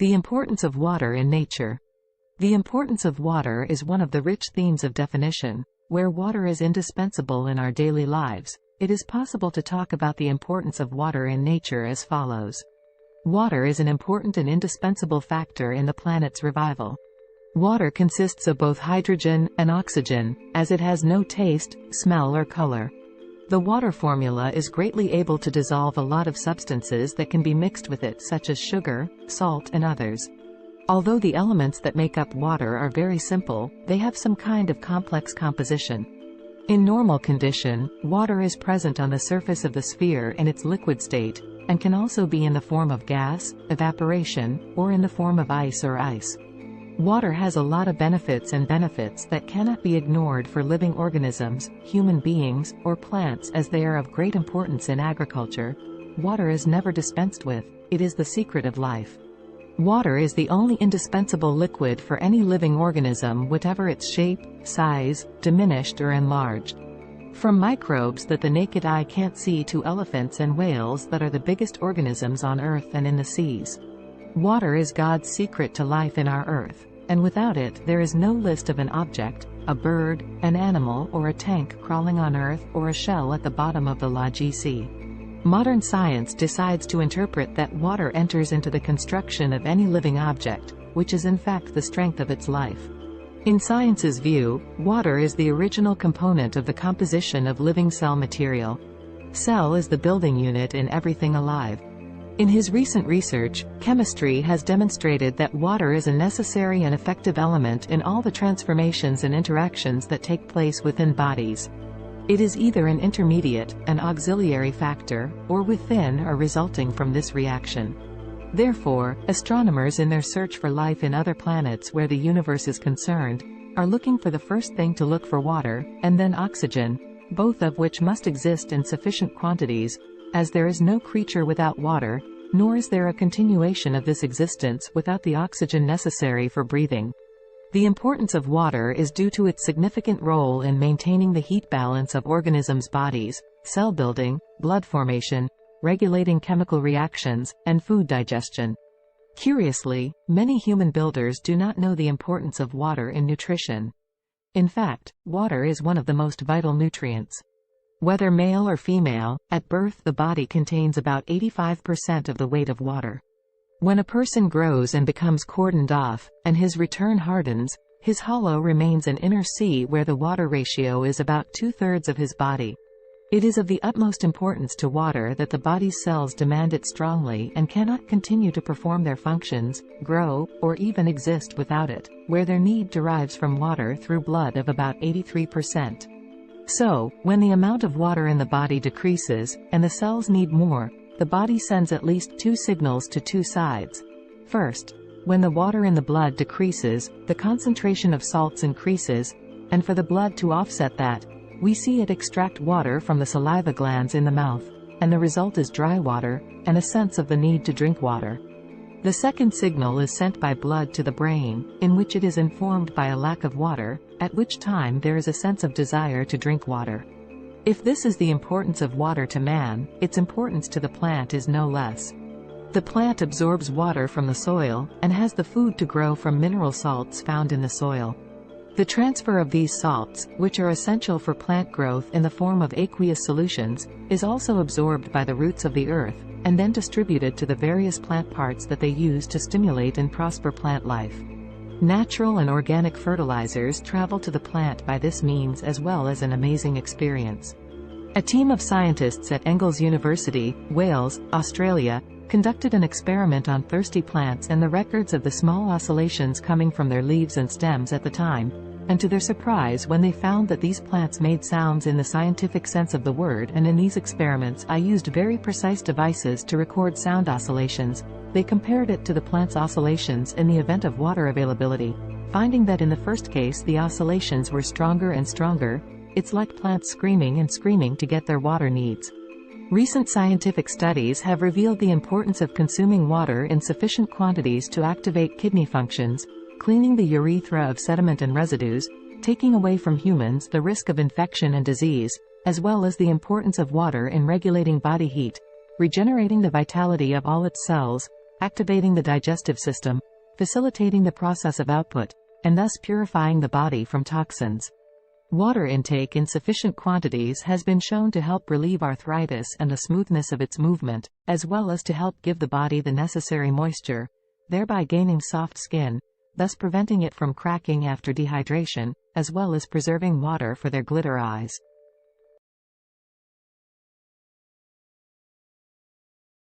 The importance of water in nature. The importance of water is one of the rich themes of definition. Where water is indispensable in our daily lives, it is possible to talk about the importance of water in nature as follows. Water is an important and indispensable factor in the planet's revival. Water consists of both hydrogen and oxygen, as it has no taste, smell or color. The water formula is greatly able to dissolve a lot of substances that can be mixed with it, such as sugar, salt and others. Although the elements that make up water are very simple, they have some kind of complex composition. In normal condition, water is present on the surface of the sphere in its liquid state, and can also be in the form of gas, evaporation, or in the form of ice or ice. Water has a lot of benefits that cannot be ignored for living organisms, human beings, or plants, as they are of great importance in agriculture. Water is never dispensed with. It is the secret of life. Water is the only indispensable liquid for any living organism, whatever its shape, size, diminished or enlarged. From microbes that the naked eye can't see to elephants and whales that are the biggest organisms on Earth and in the seas. Water is God's secret to life in our Earth, and without it there is no list of an object, a bird, an animal or a tank crawling on Earth or a shell at the bottom of the large sea. Modern science decides to interpret that water enters into the construction of any living object, which is in fact the strength of its life. In science's view, water is the original component of the composition of living cell material. Cell is the building unit in everything alive. In his recent research, chemistry has demonstrated that water is a necessary and effective element in all the transformations and interactions that take place within bodies. It is either an intermediate, an auxiliary factor, or within or resulting from this reaction. Therefore, astronomers in their search for life in other planets where the universe is concerned, are looking for the first thing to look for water, and then oxygen, both of which must exist in sufficient quantities, as there is no creature without water, nor is there a continuation of this existence without the oxygen necessary for breathing. The importance of water is due to its significant role in maintaining the heat balance of organisms' bodies, cell building, blood formation, regulating chemical reactions, and food digestion. Curiously, many human builders do not know the importance of water in nutrition. In fact, water is one of the most vital nutrients. Whether male or female, at birth the body contains about 85% of the weight of water. When a person grows and becomes cordoned off, and his return hardens, his hollow remains an inner sea where the water ratio is about 2/3 of his body. It is of the utmost importance to water that the body's cells demand it strongly and cannot continue to perform their functions, grow, or even exist without it, where their need derives from water through blood of about 83%. So, when the amount of water in the body decreases, and the cells need more, the body sends at least two signals to two sides. First, when the water in the blood decreases, the concentration of salts increases, and for the blood to offset that, we see it extract water from the saliva glands in the mouth, and the result is dry water, and a sense of the need to drink water. The second signal is sent by blood to the brain, in which it is informed by a lack of water, at which time there is a sense of desire to drink water. If this is the importance of water to man, its importance to the plant is no less. The plant absorbs water from the soil, and has the food to grow from mineral salts found in the soil. The transfer of these salts, which are essential for plant growth in the form of aqueous solutions, is also absorbed by the roots of the earth, and then distributed to the various plant parts that they use to stimulate and prosper plant life. Natural and organic fertilizers travel to the plant by this means, as well as an amazing experience. A team of scientists at Engels University, Wales, Australia, conducted an experiment on thirsty plants and the records of the small oscillations coming from their leaves and stems at the time, and to their surprise when they found that these plants made sounds in the scientific sense of the word. And in these experiments I used very precise devices to record sound oscillations. They compared it to the plant's oscillations in the event of water availability, finding that in the first case the oscillations were stronger and stronger. It's like plants screaming and screaming to get their water needs. Recent scientific studies have revealed the importance of consuming water in sufficient quantities to activate kidney functions, cleaning the urethra of sediment and residues, taking away from humans the risk of infection and disease, as well as the importance of water in regulating body heat, regenerating the vitality of all its cells, activating the digestive system, facilitating the process of output, and thus purifying the body from toxins. Water intake in sufficient quantities has been shown to help relieve arthritis and the smoothness of its movement, as well as to help give the body the necessary moisture, thereby gaining soft skin, thus preventing it from cracking after dehydration, as well as preserving water for their glitter eyes.